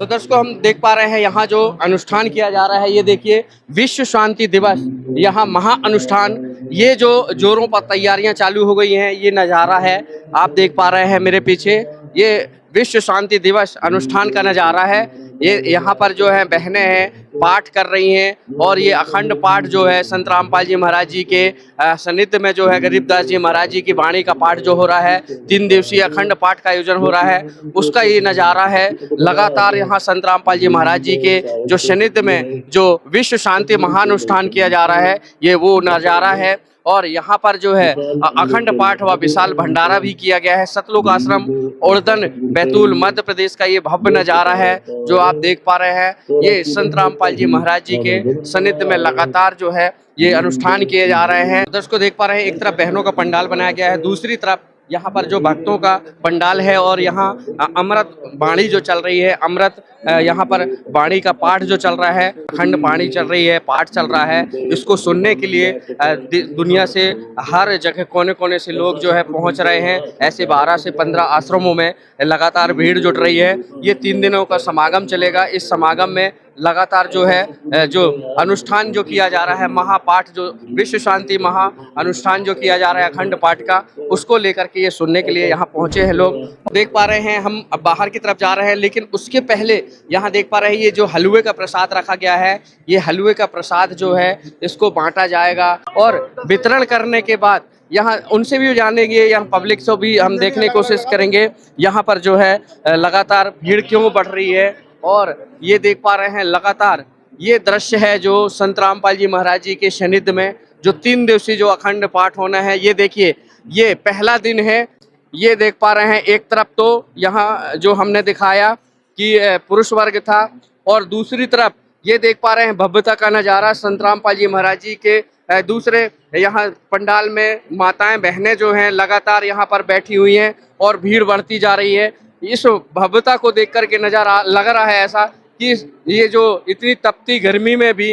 तो दर्शकों हम देख पा रहे हैं यहाँ जो अनुष्ठान किया जा रहा है, ये देखिए विश्व शांति दिवस, यहाँ महा अनुष्ठान, ये जो जोरों पर तैयारियां चालू हो गई हैं, ये नज़ारा है आप देख पा रहे हैं मेरे पीछे, ये विश्व शांति दिवस अनुष्ठान का नज़ारा है। ये यहाँ पर जो है बहनें हैं पाठ कर रही हैं और ये अखंड पाठ जो है संत रामपाल जी महाराज जी के सानिध्य में जो है गरीबदास जी महाराज जी की वाणी का पाठ जो हो रहा है, 3 दिवसीय अखंड पाठ का आयोजन हो रहा है, उसका ये नज़ारा है। लगातार यहाँ संत रामपाल जी महाराज जी के जो सानिध्य में जो विश्व शांति महानुष्ठान किया जा रहा है, ये वो नज़ारा है। और यहाँ पर जो है अखंड पाठ व विशाल भंडारा भी किया गया है। सतलुज आश्रम ओड़दन बैतूल मध्य प्रदेश का ये भव्य नज़ारा है जो आप देख पा रहे हैं। ये संत रामपाल जी महाराज जी के सानिध्य में लगातार जो है ये अनुष्ठान किए जा रहे हैं। दर्शकों देख पा रहे हैं, एक तरफ बहनों का पंडाल बनाया गया है, दूसरी तरफ यहाँ पर जो भक्तों का पंडाल है और यहाँ अमृत वाणी जो चल रही है, अमृत यहाँ पर वाणी का पाठ जो चल रहा है, अखंड वाणी चल रही है, पाठ चल रहा है। इसको सुनने के लिए दुनिया से हर जगह कोने कोने से लोग जो है पहुँच रहे हैं। ऐसे 12 से 15 आश्रमों में लगातार भीड़ जुट रही है। ये 3 दिनों का समागम चलेगा। इस समागम में लगातार जो है जो अनुष्ठान जो किया जा रहा है, महापाठ जो विश्व शांति महा अनुष्ठान जो किया जा रहा है अखंड पाठ का, उसको लेकर के ये सुनने के लिए यहाँ पहुँचे हैं लोग। देख पा रहे हैं हम अब बाहर की तरफ जा रहे हैं, लेकिन उसके पहले यहाँ देख पा रहे हैं ये जो हलवे का प्रसाद रखा गया है, ये हलवे का प्रसाद जो है इसको बांटा जाएगा और वितरण करने के बाद यहाँ उनसे भी जानेंगे, यहाँ पब्लिक से भी हम देखने की कोशिश करेंगे यहाँ पर जो है लगातार भीड़ क्यों बढ़ रही है। और ये देख पा रहे हैं लगातार ये दृश्य है जो संत रामपाल जी महाराज जी के सानिध्य में जो 3 दिवसीय जो अखंड पाठ होना है। ये देखिए ये पहला दिन है। ये देख पा रहे हैं एक तरफ तो यहाँ जो हमने दिखाया कि पुरुष वर्ग था और दूसरी तरफ ये देख पा रहे हैं भव्यता का नज़ारा संत रामपाल जी महाराज जी के दूसरे यहाँ पंडाल में माताएं बहनें जो हैं लगातार यहाँ पर बैठी हुई हैं और भीड़ बढ़ती जा रही है। इस भव्यता को देख कर के नज़ारा लग रहा है ऐसा कि ये जो इतनी तपती गर्मी में भी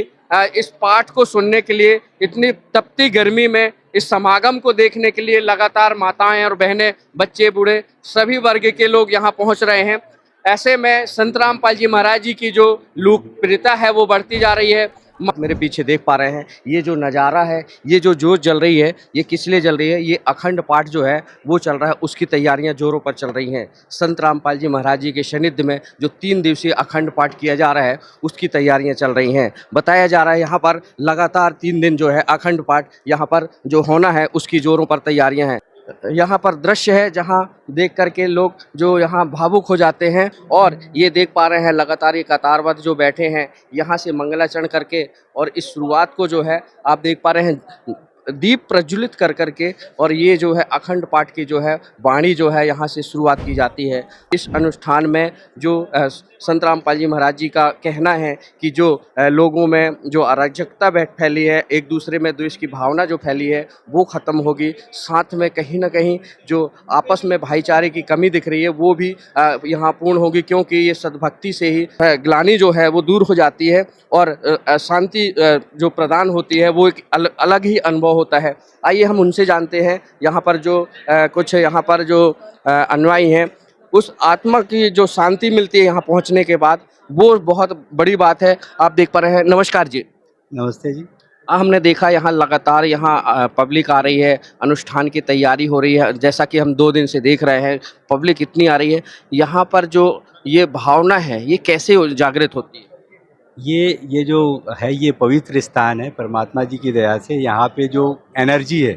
इस पाठ को सुनने के लिए, इतनी तपती गर्मी में इस समागम को देखने के लिए लगातार माताएं और बहनें, बच्चे, बूढ़े सभी वर्ग के लोग यहाँ पहुँच रहे हैं। ऐसे में संत रामपाल जी महाराज जी की जो लोकप्रियता है वो बढ़ती जा रही है। मेरे पीछे देख पा रहे हैं ये जो नज़ारा है, ये जो जोत जल रही है, ये किस लिए जल रही है? ये अखंड पाठ जो है वो चल रहा है, उसकी तैयारियां जोरों पर चल रही हैं। संत रामपाल जी महाराज जी के सानिध्य में जो 3 दिवसीय अखंड पाठ किया जा रहा है उसकी तैयारियां चल रही हैं। बताया जा रहा है यहाँ पर लगातार 3 दिन जो है अखंड पाठ यहाँ पर जो होना है उसकी जोरों पर तैयारियाँ हैं। यहाँ पर दृश्य है जहाँ देख करके लोग जो यहाँ भावुक हो जाते हैं और ये देख पा रहे हैं लगातार ये कतारबद्ध जो बैठे हैं यहाँ से मंगलाचरण करके और इस शुरुआत को जो है आप देख पा रहे हैं दीप प्रज्वलित कर करके और ये जो है अखंड पाठ की जो है वाणी जो है यहाँ से शुरुआत की जाती है। इस अनुष्ठान में जो संत रामपाल जी महाराज जी का कहना है कि जो लोगों में जो अराजकता फैली है, एक दूसरे में द्वेष की भावना जो फैली है वो ख़त्म होगी। साथ में कहीं ना कहीं जो आपस में भाईचारे की कमी दिख रही है वो भी यहाँ पूर्ण होगी, क्योंकि ये सद्भक्ति से ही ग्लानि जो है वो दूर हो जाती है और शांति जो प्रदान होती है वो एक अलग ही अनुभव होता है। आइए हम उनसे जानते हैं यहाँ पर जो कुछ यहाँ पर जो अनुयायी हैं, उस आत्मा की जो शांति मिलती है यहाँ पहुँचने के बाद, वो बहुत बड़ी बात है। आप देख पा रहे हैं। नमस्कार जी। नमस्ते जी। हमने देखा यहाँ लगातार यहाँ पब्लिक आ रही है, अनुष्ठान की तैयारी हो रही है, जैसा कि हम 2 दिन से देख रहे हैं पब्लिक इतनी आ रही है। यहाँ पर जो ये भावना है ये कैसे जागृत होती है? ये जो है ये पवित्र स्थान है, परमात्मा जी की दया से यहाँ पे जो एनर्जी है,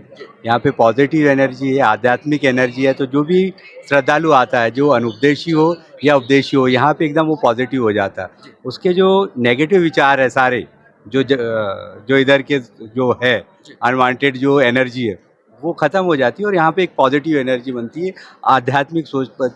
यहाँ पे पॉजिटिव एनर्जी है, आध्यात्मिक एनर्जी है। तो जो भी श्रद्धालु आता है, जो अनुपदेशी हो या उपदेशी हो, यहाँ पे एकदम वो पॉजिटिव हो जाता है। उसके जो नेगेटिव विचार है सारे, जो इधर के जो है अनवांटेड जो एनर्जी है वो ख़त्म हो जाती है और यहाँ पे एक पॉजिटिव एनर्जी बनती है, आध्यात्मिक सोच पर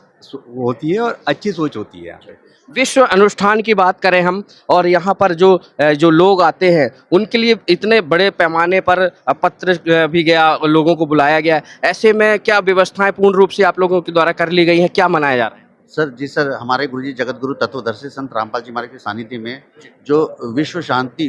होती है और अच्छी सोच होती है यहाँ पे। विश्व अनुष्ठान की बात करें हम और यहाँ पर जो लोग आते हैं उनके लिए इतने बड़े पैमाने पर पत्र भी गया, लोगों को बुलाया गया, ऐसे में क्या व्यवस्थाएं पूर्ण रूप से आप लोगों के द्वारा कर ली गई हैं? क्या मनाया जा रहा है? सर जी, सर हमारे गुरुजी जगत गुरु तत्वदर्शी संत रामपाल जी महाराज के सानिध्य में जो विश्व शांति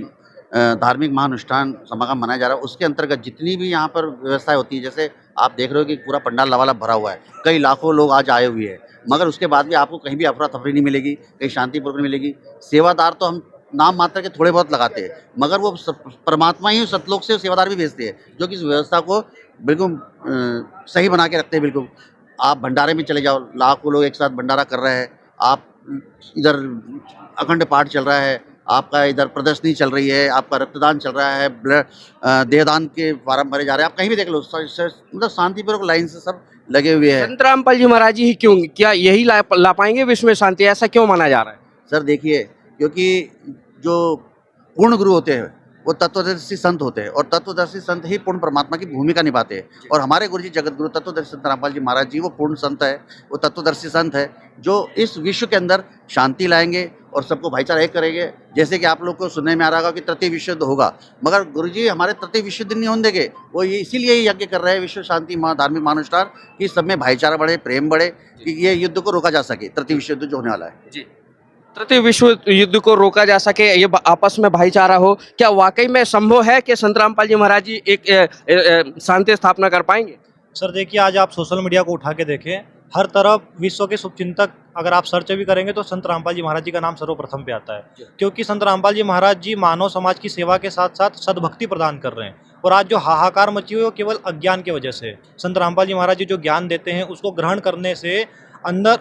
धार्मिक महानुष्ठान समागम मनाया जा रहा है, उसके अंतर्गत जितनी भी यहाँ पर व्यवस्थाएं होती है, जैसे आप देख रहे हो कि पूरा पंडाल लबालब भरा हुआ है, कई लाखों लोग आज आए हुए हैं, मगर उसके बाद भी आपको कहीं भी अफरा तफरी नहीं मिलेगी, कहीं शांतिपूर्वक नहीं मिलेगी। सेवादार तो हम नाम मात्र के थोड़े बहुत लगाते हैं, मगर वो परमात्मा ही सतलोक से सेवादार भी भेजते हैं, जो कि इस व्यवस्था को बिल्कुल सही बना के रखते हैं। बिल्कुल आप भंडारे में चले जाओ, लाखों लोग एक साथ भंडारा कर रहे हैं, आप इधर अखंड पाठ चल रहा है, आपका इधर प्रदर्शनी चल रही है, आपका रक्तदान चल रहा है, देहदान के फार्म भरे जा रहे हैं, आप कहीं भी देख लो, मतलब शांतिपूर्वक लाइन से सब लगे हुए हैं। संत रामपाल जी महाराज जी ही क्यों, क्या यही ला पाएंगे विश्व में शांति, ऐसा क्यों माना जा रहा है? सर देखिए, क्योंकि जो पूर्ण गुरु होते हैं वो तत्वदर्शी संत होते हैं, और तत्वदर्शी संत ही पूर्ण परमात्मा की भूमिका निभाते हैं। और हमारे गुरु जी जगत गुरु तत्वदर्शी संत रामपाल जी महाराज जी वो पूर्ण संत है, वो तत्वदर्शी संत है, जो इस विश्व के अंदर शांति लाएंगे और सबको भाईचारा एक करेंगे। जैसे कि आप लोग को सुनने में आ रहा होगा कि तृतीय विश्व युद्ध होगा, मगर गुरु जी हमारे तृतीय विश्व युद्ध नहीं होने देंगे। वो ये इसीलिए ही यज्ञ कर रहे हैं, विश्व शांति धार्मिक महानुष्ठान, कि सब में भाईचारा बढ़े, प्रेम बढ़े, कि ये युद्ध को रोका जा सके, तृतीय विश्व युद्ध जो होने वाला है। जी, तृतीय विश्व युद्ध को रोका जा सके, ये आपस में भाईचारा हो, क्या वाकई में संभव है कि संत रामपाल जी महाराज जी एक शांति स्थापना कर पाएंगे? सर देखिए, आज आप सोशल मीडिया को उठा के देखें, हर तरफ विश्व के शुभचिंतक अगर आप सर्च भी करेंगे तो संत रामपाल जी महाराज जी का नाम सर्वप्रथम पे आता है, क्योंकि संत रामपाल जी महाराज जी मानव समाज की सेवा के साथ साथ सद्भक्ति प्रदान कर रहे हैं। और आज जो हाहाकार मची हुई है वो केवल अज्ञान की वजह से। संत रामपाल जी महाराज जी जो ज्ञान देते हैं उसको ग्रहण करने से अंदर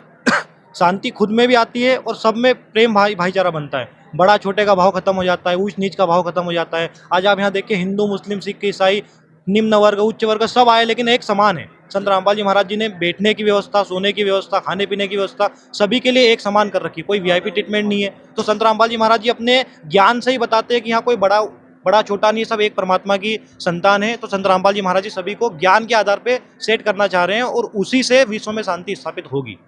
शांति खुद में भी आती है और सब में प्रेम भाईचारा बनता है। बड़ा छोटे का भाव खत्म हो जाता है, ऊंच नीच का भाव खत्म हो जाता है। आज आप यहाँ देखिए, हिंदू मुस्लिम सिख ईसाई, निम्न वर्ग उच्च वर्ग सब आए, लेकिन एक समान है। संत रामपाल जी महाराज जी ने बैठने की व्यवस्था, सोने की व्यवस्था, खाने पीने की व्यवस्था सभी के लिए एक समान कर रखी, कोई वीआईपी ट्रीटमेंट नहीं है। तो संत रामपाल जी महाराज जी अपने ज्ञान से ही बताते हैं कि यहाँ कोई बड़ा छोटा नहीं है, सब एक परमात्मा की संतान है। तो संत रामपाल जी महाराज जी सभी को ज्ञान के आधार पर सेट करना चाह रहे हैं और उसी से विश्व में शांति स्थापित होगी।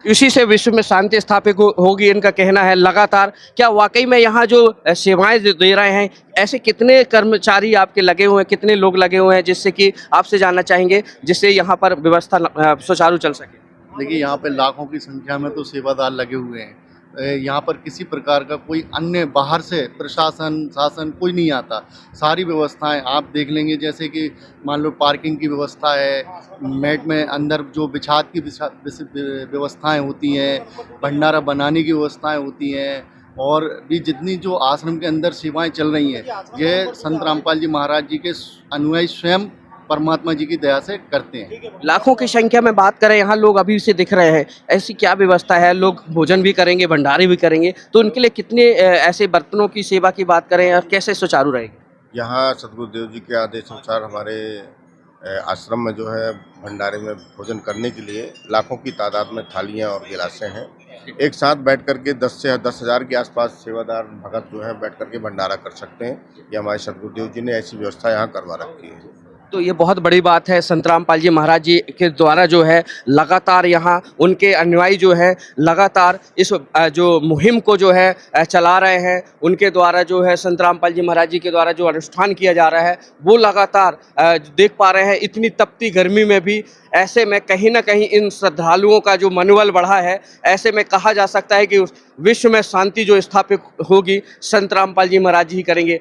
इसी से विश्व में शांति स्थापित होगी, इनका कहना है। लगातार क्या वाकई में यहाँ जो सेवाएं दे रहे हैं, ऐसे कितने कर्मचारी आपके लगे हुए हैं, कितने लोग लगे हुए हैं, जिससे कि आपसे जानना चाहेंगे, जिससे यहाँ पर व्यवस्था सुचारू चल सके? देखिए, यहाँ पे लाखों की संख्या में तो सेवादार लगे हुए हैं। यहाँ पर किसी प्रकार का कोई अन्य बाहर से प्रशासन शासन कोई नहीं आता। सारी व्यवस्थाएं आप देख लेंगे, जैसे कि मान लो पार्किंग की व्यवस्था है, मैट में अंदर जो बिछात की व्यवस्थाएं होती हैं, भंडारा बनाने की व्यवस्थाएं होती हैं, और भी जितनी जो आश्रम के अंदर सेवाएं चल रही हैं, ये संत रामपाल जी महाराज जी के अनुयायी स्वयं परमात्मा जी की दया से करते हैं। लाखों की संख्या में बात करें, यहाँ लोग अभी से दिख रहे हैं, ऐसी क्या व्यवस्था है? लोग भोजन भी करेंगे, भंडारे भी करेंगे, तो उनके लिए कितने ऐसे बर्तनों की सेवा की बात करें और कैसे सुचारू रहेगी? यहाँ सदगुरुदेव जी के आदेश अनुसार हमारे आश्रम में जो है भंडारे में भोजन करने के लिए लाखों की तादाद में थालियाँ और गिलासें हैं। एक साथ बैठ करके 10 से 10,000 के आसपास सेवादार भगत जो है बैठ करके भंडारा कर सकते हैं। ये हमारे सदगुरुदेव जी ने ऐसी व्यवस्था यहाँ करवा रखी है। तो ये बहुत बड़ी बात है। संत रामपाल जी महाराज जी के द्वारा जो है लगातार यहाँ उनके अनुयायी जो है लगातार इस जो मुहिम को जो है चला रहे हैं। उनके द्वारा जो है संत रामपाल जी महाराज जी के द्वारा जो अनुष्ठान किया जा रहा है वो लगातार देख पा रहे हैं। इतनी तपती गर्मी में भी ऐसे में कहीं ना कहीं इन श्रद्धालुओं का जो मनोबल बढ़ा है, ऐसे में कहा जा सकता है कि विश्व में शांति जो स्थापित होगी संत रामपाल जी महाराज जी ही करेंगे।